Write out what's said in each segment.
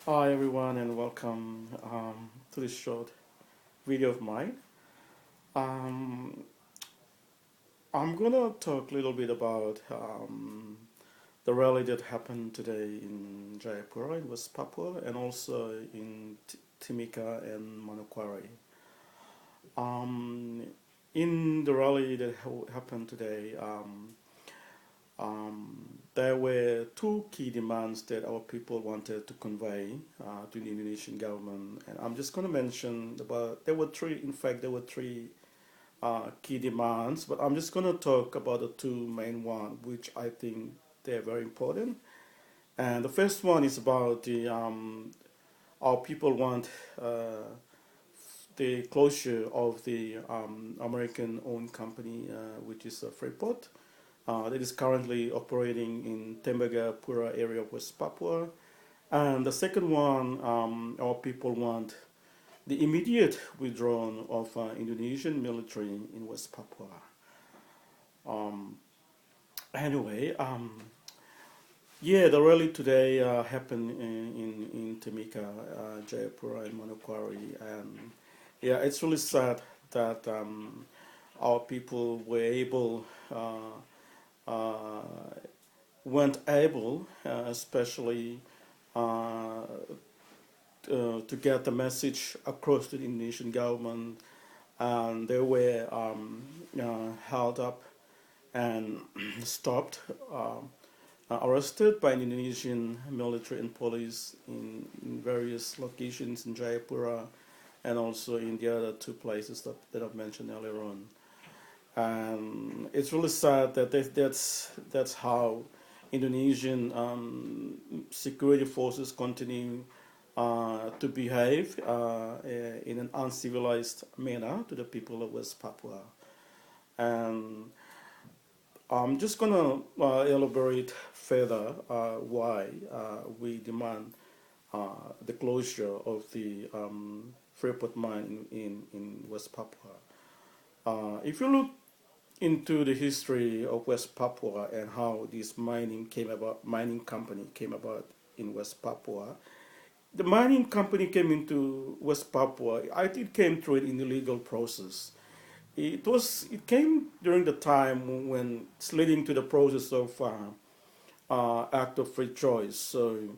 Hi everyone and welcome to this short video of mine. Um, I'm gonna talk a little bit about the rally that happened today in Jayapura in West Papua and also in Timika and Manokwari. Um, in the rally that happened today, there were two key demands that our people wanted to convey to the Indonesian government, and I'm just going to mention about. There were three. In fact, there were three key demands, but I'm just going to talk about the two main ones, which I think they're very important. And the first one is about the our people want the closure of the American-owned company, which is Freeport that is currently operating in Tembagapura area of West Papua. And the second one, our people want the immediate withdrawal of Indonesian military in West Papua. Um, anyway, yeah, the rally today happened in Timika, Jayapura, and Manokwari, and yeah, it's really sad that our people were able uh, weren't able, especially uh, to get the message across to the Indonesian government, and they were held up and stopped, arrested by the Indonesian military and police in various locations in Jayapura and also in the other two places that I've mentioned earlier on. And it's really sad that that's how Indonesian security forces continue to behave in an uncivilized manner to the people of West Papua. And I'm just gonna elaborate further why we demand the closure of the Freeport Mine in West Papua. If you look into the history of West Papua and how this mining company came about in West Papua. The mining company came into West Papua. I think it came through an illegal process. It came during the time when it's leading to the process of act of free choice. So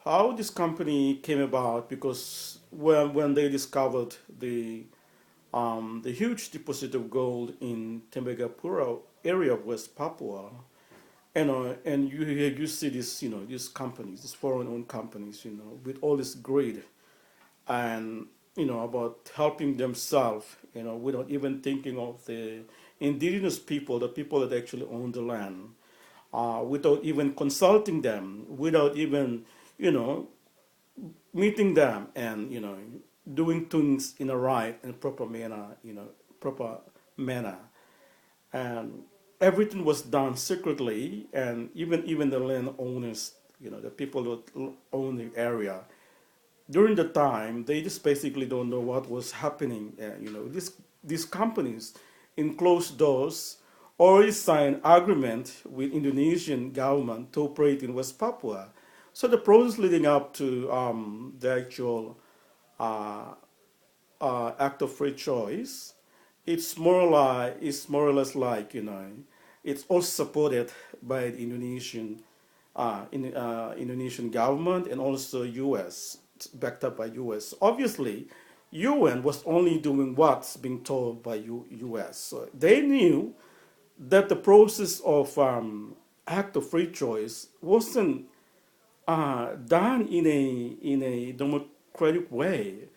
how this company came about, because when they discovered the huge deposit of gold in Tembagapura area of West Papua, and you see this, these companies, these foreign-owned companies, with all this greed and about helping themselves, without even thinking of the indigenous people, the people that actually own the land, without even consulting them, without even you know meeting them, and doing things in a right and proper manner, proper manner, and everything was done secretly, and even the landowners, the people that own the area during the time, they just basically don't know what was happening. These companies in closed doors already signed agreement with Indonesian government to operate in West Papua. So the process leading up to the actual uh, act of free choice, it's more or less like, it's also supported by the Indonesian government and also U.S., backed up by U.S. Obviously, UN was only doing what's being told by U.S. So they knew that the process of act of free choice wasn't done in a democratic way.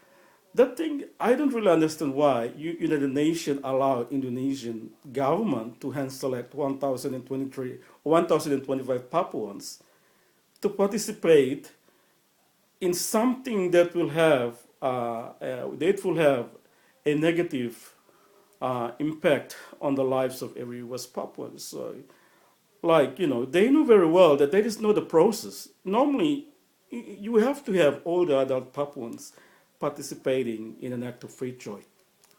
That thing, I don't really understand why United Nations allowed Indonesian government to hand select 1,025 Papuans to participate in something that will have a negative impact on the lives of every West Papuan. So, like, they know very well that there is no the process. Normally, you have to have all the adult Papuans participating in an act of free choice,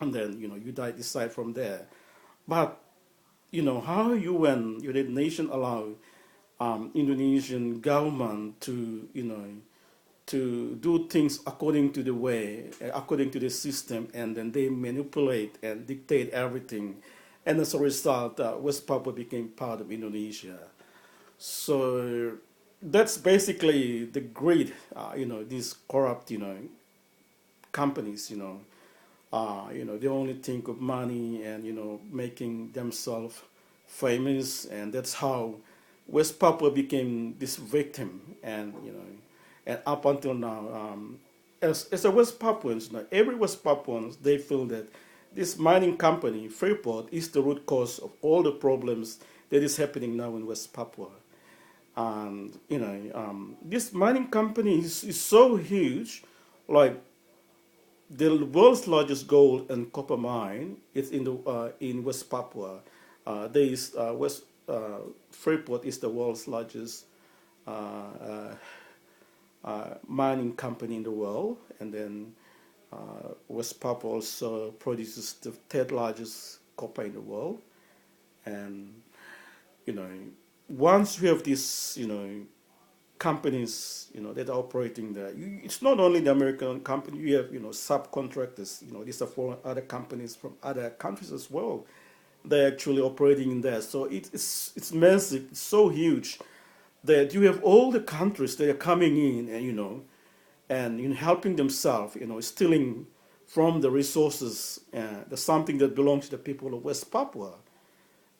and then you decide from there. But how UN, United Nations, allow Indonesian government to to do things according to the way, according to the system, and then they manipulate and dictate everything. And as a result, West Papua became part of Indonesia. So that's basically the greed, these corrupt, companies, they only think of money and, making themselves famous. And that's how West Papua became this victim. And, and up until now, as a West Papuans, every West Papuans, they feel that this mining company, Freeport, is the root cause of all the problems that is happening now in West Papua. And, this mining company is so huge, like the world's largest gold and copper mine is in West Papua. There is Freeport is the world's largest mining company in the world, and then West Papua also produces the third largest copper in the world. And once we have these companies that are operating there, it's not only the American company. You have subcontractors. These are for other companies from other countries as well. They're actually operating in there. So it's massive. It's so huge that you have all the countries that are coming in and helping themselves, stealing from the resources, the something that belongs to the people of West Papua.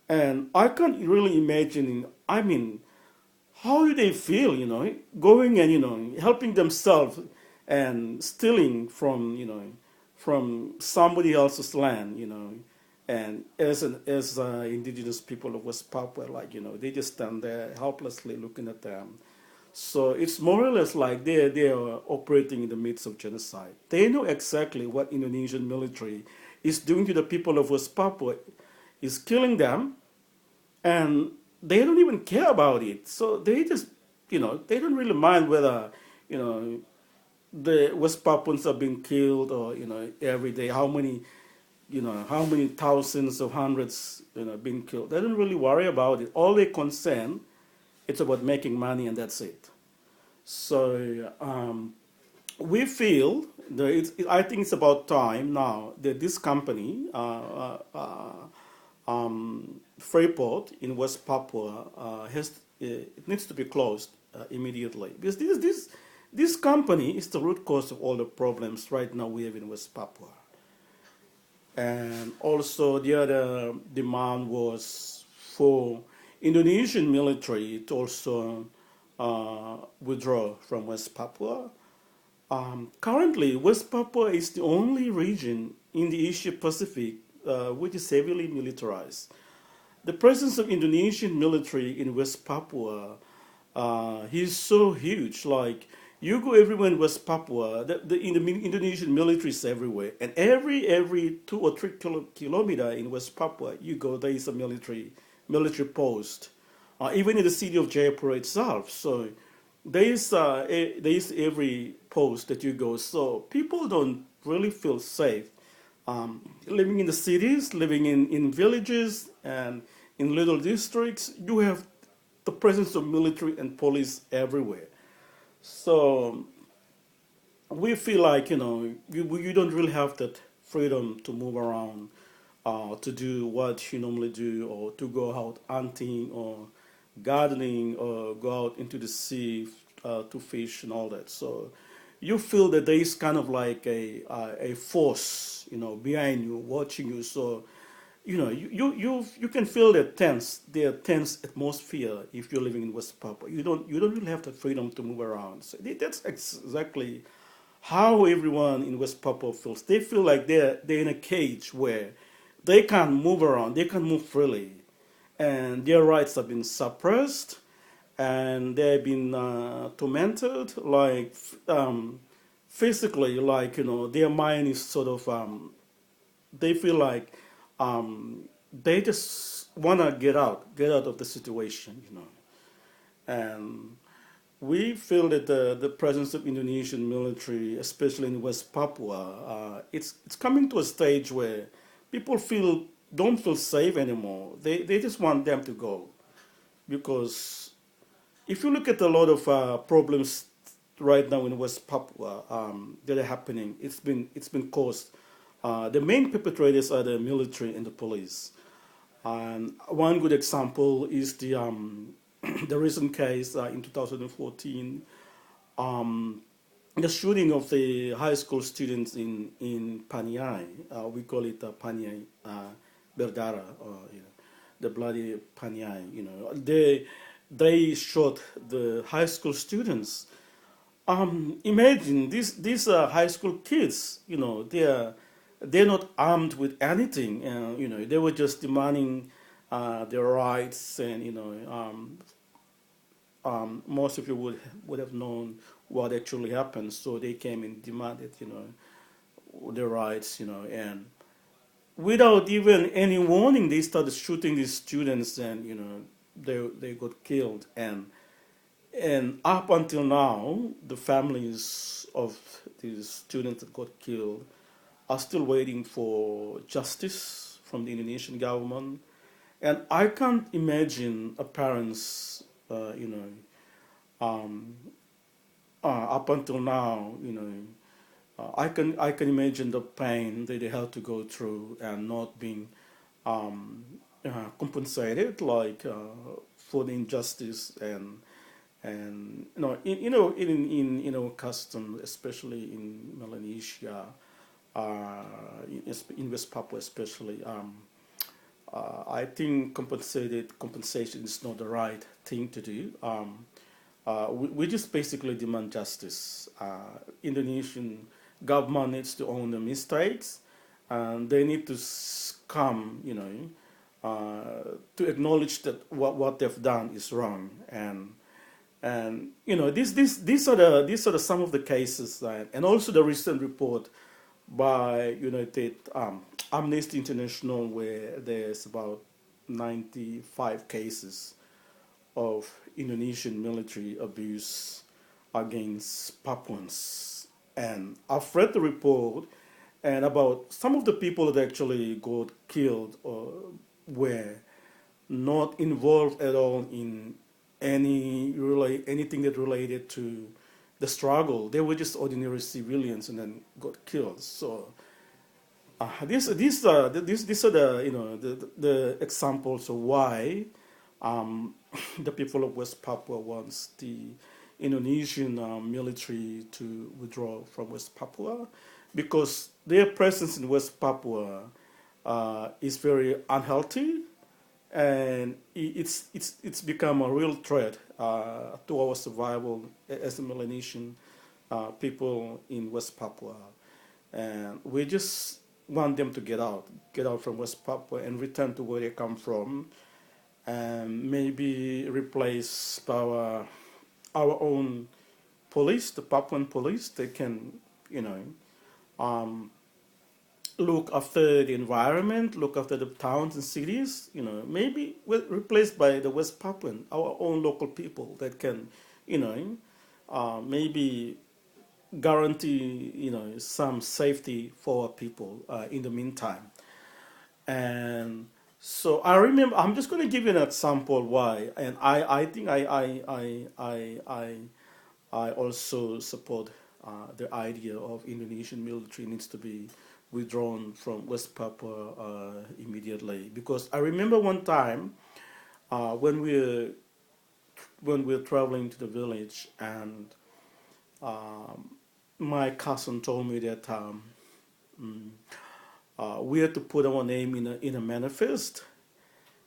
And I can't really imagine. I mean, how do they feel? Going and helping themselves and stealing from somebody else's land. And as indigenous people of West Papua, they just stand there helplessly looking at them. So it's more or less like they are operating in the midst of genocide. They know exactly what Indonesian military is doing to the people of West Papua, is killing them, and they don't even care about it. So they just, they don't really mind whether, the West Papuans are being killed or, every day, how many thousands of hundreds, being killed. They don't really worry about it. All they concern, it's about making money, and that's it. So we feel that I think it's about time now that this company, Freeport in West Papua, it needs to be closed immediately, because this company is the root cause of all the problems right now we have in West Papua. And also the other demand was for Indonesian military to also withdraw from West Papua. Currently, West Papua is the only region in the Asia Pacific which is heavily militarized. The presence of Indonesian military in West Papua is so huge. Like, you go everywhere in West Papua, the Indonesian military is everywhere. And every 2 or 3 kilometer in West Papua, you go, there is a military post. Even in the city of Jayapura itself. So there is every post that you go. So people don't really feel safe. Living in the cities, living in villages, and in little districts, you have the presence of military and police everywhere. So we feel like, you don't really have that freedom to move around, to do what you normally do, or to go out hunting or gardening, or go out into the sea to fish and all that. So you feel that there is kind of like a force, behind you, watching you. So, you can feel the tense atmosphere if you're living in West Papua. You don't really have the freedom to move around. So that's exactly how everyone in West Papua feels. They feel like they're in a cage where they can't move around, they can't move freely, and their rights have been suppressed, and they've been tormented, like physically, like their mind is sort of they feel like they just want to get out of the situation, and we feel that the presence of Indonesian military, especially in West Papua, it's coming to a stage where people don't feel safe anymore. They just want them to go, because if you look at a lot of problems right now in West Papua that are happening. It's been caused. The main perpetrators are the military and the police. And one good example is the recent case in 2014, um, the shooting of the high school students in Paniai. We call it Paniai Berdara, or the bloody Paniai. They shot the high school students. Imagine these high school kids. They're not armed with anything. They were just demanding their rights, and most of you would have known what actually happened. So they came and demanded, their rights, and without even any warning, they started shooting these students, and they got killed. And up until now, the families of these students that got killed are still waiting for justice from the Indonesian government. And I can't imagine a parents, um, up until now, I can imagine the pain that they had to go through and not being compensated, like for the injustice and in custom, especially in Melanesia, in West Papua especially. I think compensation is not the right thing to do. We just basically demand justice. Indonesian government needs to own the mistakes, and they need to come, to acknowledge that what they've done is wrong. And these are some of the cases, and also the recent report by United Amnesty International, where there's about 95 cases of Indonesian military abuse against Papuans. And I've read the report, and about some of the people that actually got killed or were not involved at all in anything that related to the struggle. They were just ordinary civilians and then got killed. So these are the examples of why the people of West Papua wants the Indonesian military to withdraw from West Papua, because their presence in West Papua is very unhealthy, and it's become a real threat to our survival as a Melanesian people in West Papua. And we just want them to get out from West Papua and return to where they come from, and maybe replace our own police, the Papuan police. They can, look after the environment, look after the towns and cities. Maybe replaced by the West Papuan, our own local people that can, maybe guarantee, some safety for our people in the meantime. And so I remember, I'm just going to give you an example why, and I think I also support the idea of Indonesian military needs to be withdrawn from West Papua immediately. Because I remember one time when we were traveling to the village, and my cousin told me that we had to put our name in a manifest.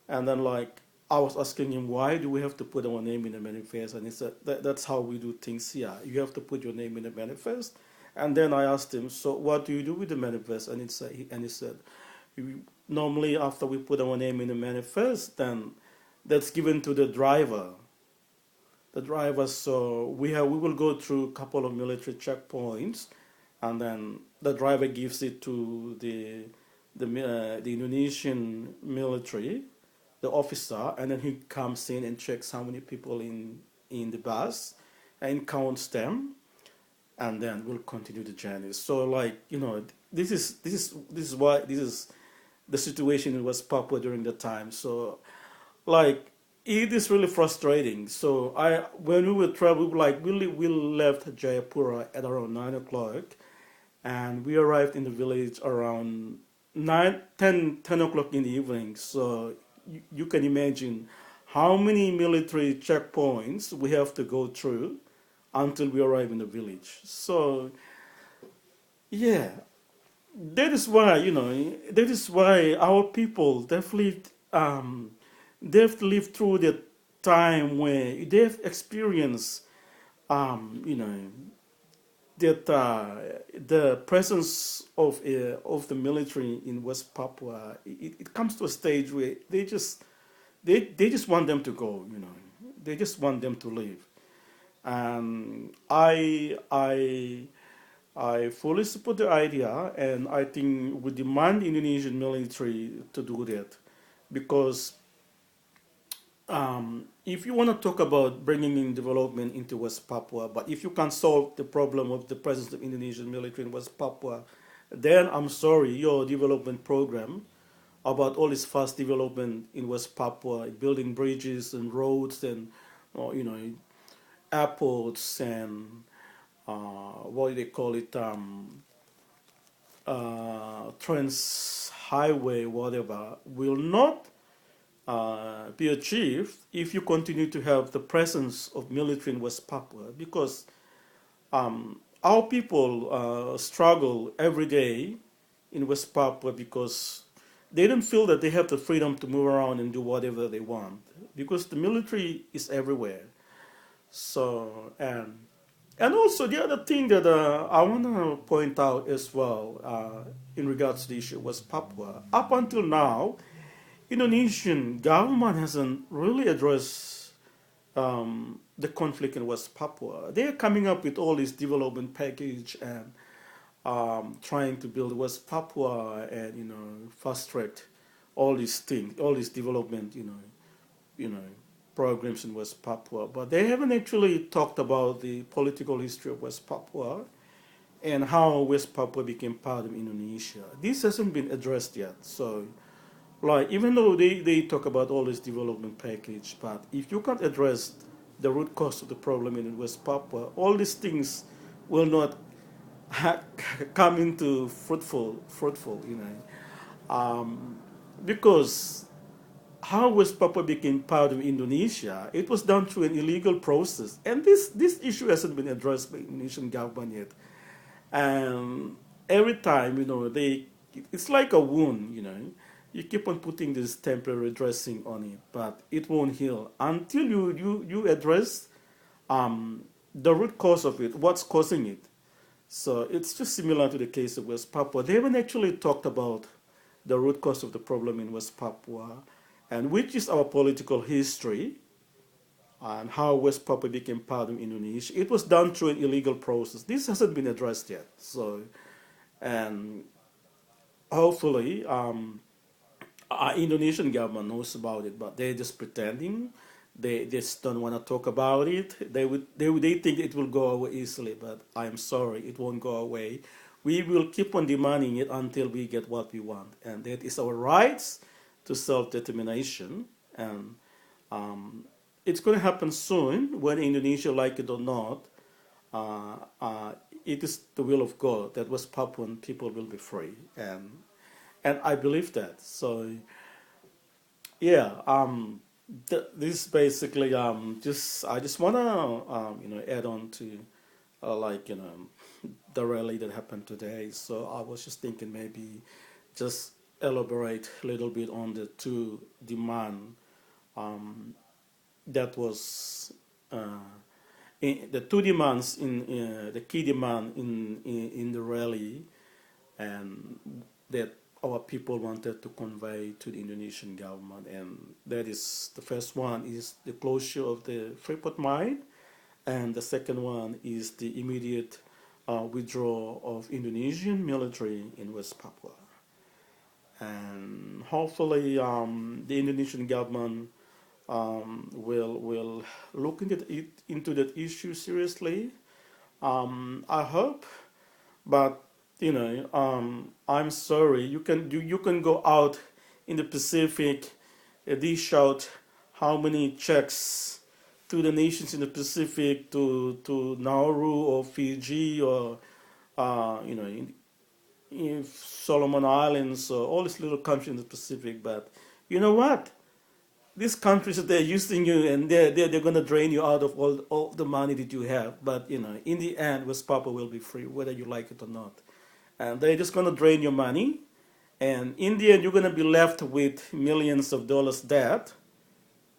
And then, like, I was asking him, why do we have to put our name in a manifest? And he said, that's how we do things here. You have to put your name in a manifest. And then I asked him, so what do you do with the manifest? And he said, normally after we put our name in the manifest, then that's given to the driver. So we will go through a couple of military checkpoints, and then the driver gives it to the Indonesian military, the officer, and then he comes in and checks how many people in the bus and counts them, and then we'll continue the journey. So, like, this is the situation in West Papua during the time. So, like, it is really frustrating. So when we were traveling, like we left Jayapura at around 9 o'clock, and we arrived in the village around 10 o'clock in the evening. So you can imagine how many military checkpoints we have to go through until we arrive in the village. So yeah, that is why our people they've lived through the time where they've experienced you know that the presence of the military in West Papua, it comes to a stage where they just want them to go, they just want them to leave. And I fully support the idea, and I think we demand Indonesian military to do that, because if you want to talk about bringing in development into West Papua, but if you can't solve the problem of the presence of Indonesian military in West Papua, then I'm sorry, your development program about all this fast development in West Papua, building bridges and roads and airports and what do they call it, trans highway, whatever, will not be achieved if you continue to have the presence of military in West Papua, because our people struggle every day in West Papua because they don't feel that they have the freedom to move around and do whatever they want, because the military is everywhere. So and also the other thing that I want to point out as well in regards to the issue of West Papua, up until now, Indonesian government hasn't really addressed the conflict in West Papua. They are coming up with all this development package and trying to build West Papua and fast track all these things, all this development, programs in West Papua. But they haven't actually talked about the political history of West Papua and how West Papua became part of Indonesia. This hasn't been addressed yet. So, like, even though they talk about all this development package, but if you can't address the root cause of the problem in West Papua, all these things will not come into fruitful, because how West Papua became part of Indonesia, it was done through an illegal process, and this issue hasn't been addressed by the Indonesian government yet. And every time, it's like a wound, you keep on putting this temporary dressing on it, but it won't heal until you address the root cause of it, what's causing it. So it's just similar to the case of West Papua. They haven't actually talked about the root cause of the problem in West Papua, and which is our political history and how West Papua became part of Indonesia. It was done through an illegal process. This hasn't been addressed yet. So, and hopefully, Indonesian government knows about it, but they're just pretending. They just don't want to talk about it. They think it will go away easily, but I'm sorry, it won't go away. We will keep on demanding it until we get what we want, and that is our rights to self-determination. And it's going to happen soon, whether Indonesia like it or not. It is the will of God that West Papuan people will be free, and I believe that. So yeah, this basically I just wanna add on to the rally that happened today. So I was just thinking maybe just elaborate a little bit on the two demand that was the two demands in the key demand in the rally, and that our people wanted to convey to the Indonesian government. And that is, the first one is the closure of the Freeport Mine, and the second one is the immediate withdrawal of Indonesian military in West Papua. And hopefully the Indonesian government will look into that issue seriously. I hope, but I'm sorry. You can go out in the Pacific, dish out how many checks to the nations in the Pacific, to Nauru or Fiji or in Solomon Islands or all these little countries in the Pacific. But you know what? These countries, they're using you, and they're going to drain you out of all the money that you have. But in the end, West Papua will be free, whether you like it or not. And they're just going to drain your money, and in the end, you're going to be left with millions of dollars debt.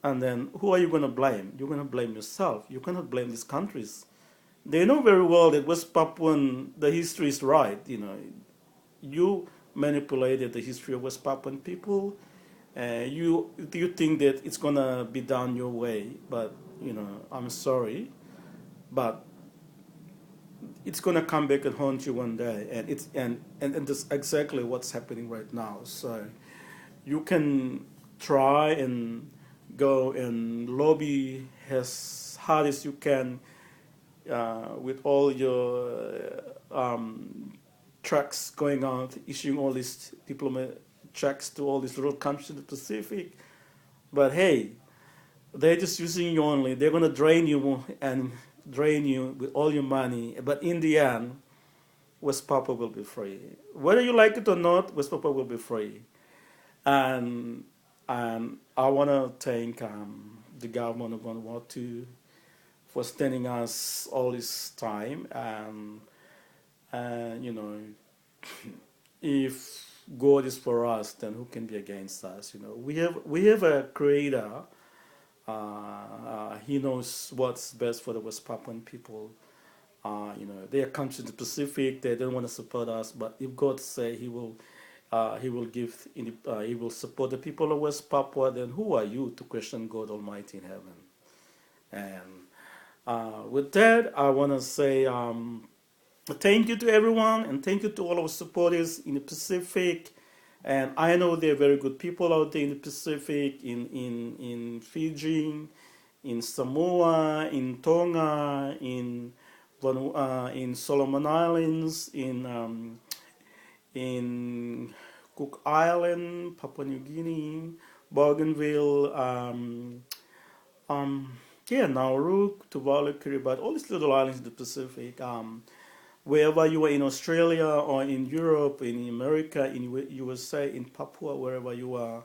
And then who are you going to blame? You're going to blame yourself. You cannot blame these countries. They know very well that West Papuan, the history is right. You manipulated the history of West Papuan people. You think that it's gonna be done your way, but I'm sorry, but it's gonna come back and haunt you one day, and that's exactly what's happening right now. So you can try and go and lobby as hard as you can with all your tracks going out, issuing all these diplomat checks to all these little countries in the Pacific. But hey, they're just using you only. They're going to drain you and drain you with all your money. But in the end, West Papua will be free. Whether you like it or not, West Papua will be free. And I want to thank the government of Vanuatu for standing us all this time. And if God is for us, then who can be against us? We have a creator. He knows what's best for the West Papuan people. They are countries in the Pacific. They don't want to support us, but if God say He will He will support the people of West Papua, then who are you to question God Almighty in heaven? And with that, I want to say thank you to everyone, and thank you to all our supporters in the Pacific. And I know there are very good people out there in the Pacific, in Fiji, in Samoa, in Tonga, in Solomon Islands, in Cook Island, Papua New Guinea, Bougainville, Nauru, Tuvalu, Kiribati, all these little islands in the Pacific. Wherever you are in Australia or in Europe, in America, in USA, in Papua, wherever you are,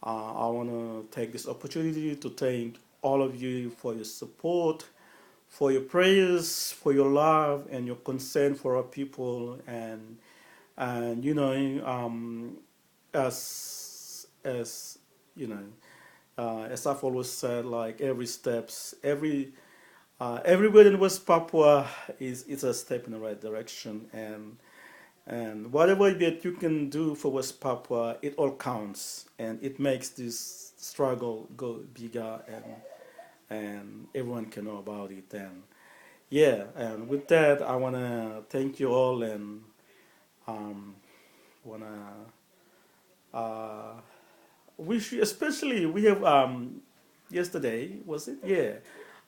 I want to take this opportunity to thank all of you for your support, for your prayers, for your love, and your concern for our people. And as I've always said, like everywhere in West Papua is a step in the right direction, and whatever that you can do for West Papua, it all counts, and it makes this struggle go bigger, and everyone can know about it. And with that, I want to thank you all, and want to wish you, especially we have yesterday, was it? Yeah.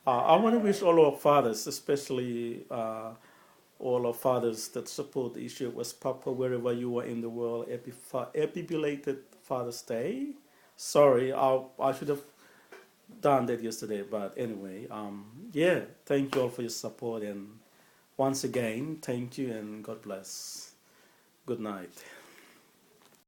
I want to wish all our fathers, especially all our fathers that support the issue of West Papua, wherever you are in the world, happy belated Father's Day. Sorry, I should have done that yesterday, but anyway, thank you all for your support, and once again, thank you and God bless. Good night.